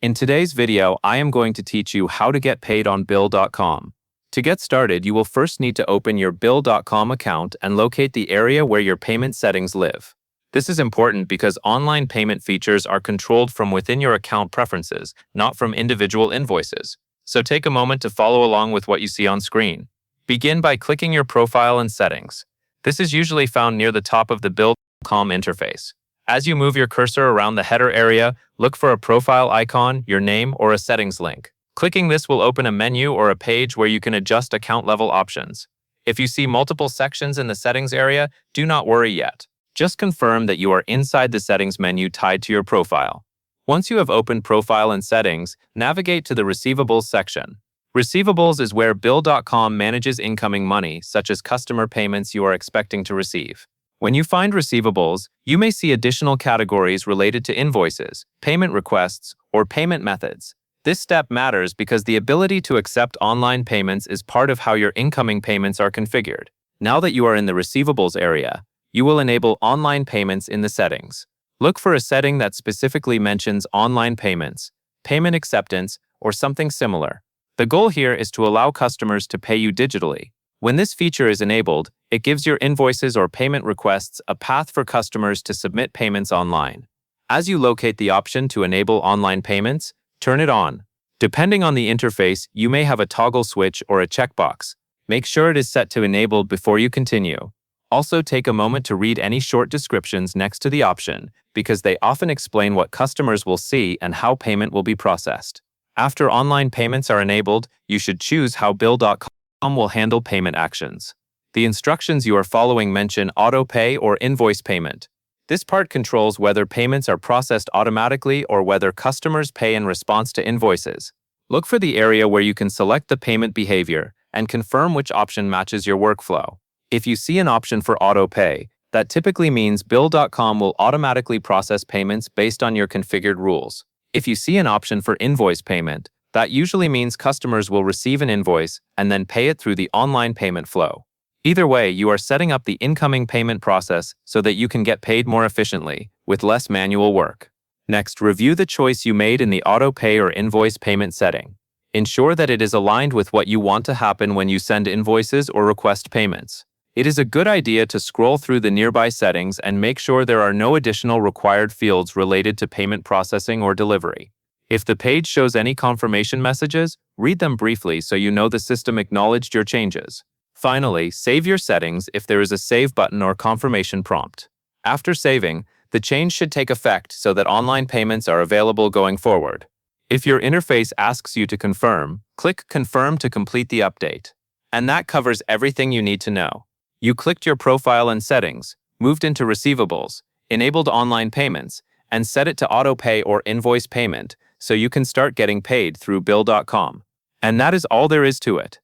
In today's video, I am going to teach you how to get paid on Bill.com. To get started, you will first need to open your Bill.com account and locate the area where your payment settings live. This is important because online payment features are controlled from within your account preferences, not from individual invoices. So take a moment to follow along with what you see on screen. Begin by clicking your profile and settings. This is usually found near the top of the Bill.com interface. As you move your cursor around the header area, look for a profile icon, your name, or a settings link. Clicking this will open a menu or a page where you can adjust account level options. If you see multiple sections in the settings area, do not worry yet. Just confirm that you are inside the settings menu tied to your profile. Once you have opened Profile and Settings, navigate to the Receivables section. Receivables is where Bill.com manages incoming money, such as customer payments you are expecting to receive. When you find receivables, you may see additional categories related to invoices, payment requests, or payment methods. This step matters because the ability to accept online payments is part of how your incoming payments are configured. Now that you are in the receivables area, you will enable online payments in the settings. Look for a setting that specifically mentions online payments, payment acceptance, or something similar. The goal here is to allow customers to pay you digitally. When this feature is enabled, it gives your invoices or payment requests a path for customers to submit payments online. As you locate the option to enable online payments, turn it on. Depending on the interface, you may have a toggle switch or a checkbox. Make sure it is set to enabled before you continue. Also, take a moment to read any short descriptions next to the option, because they often explain what customers will see and how payment will be processed. After online payments are enabled, you should choose how Bill.com will handle payment actions. The instructions you are following mention auto pay or invoice payment. This part controls whether payments are processed automatically or whether customers pay in response to invoices. Look for the area where you can select the payment behavior and confirm which option matches your workflow. If you see an option for auto pay, that typically means Bill.com will automatically process payments based on your configured rules. If you see an option for invoice payment, that usually means customers will receive an invoice and then pay it through the online payment flow. Either way, you are setting up the incoming payment process so that you can get paid more efficiently, with less manual work. Next, review the choice you made in the auto pay or invoice payment setting. Ensure that it is aligned with what you want to happen when you send invoices or request payments. It is a good idea to scroll through the nearby settings and make sure there are no additional required fields related to payment processing or delivery. If the page shows any confirmation messages, read them briefly so you know the system acknowledged your changes. Finally, save your settings if there is a save button or confirmation prompt. After saving, the change should take effect so that online payments are available going forward. If your interface asks you to confirm, click Confirm to complete the update. And that covers everything you need to know. You clicked your profile and settings, moved into receivables, enabled online payments, and set it to auto pay or invoice payment so you can start getting paid through Bill.com. And that is all there is to it.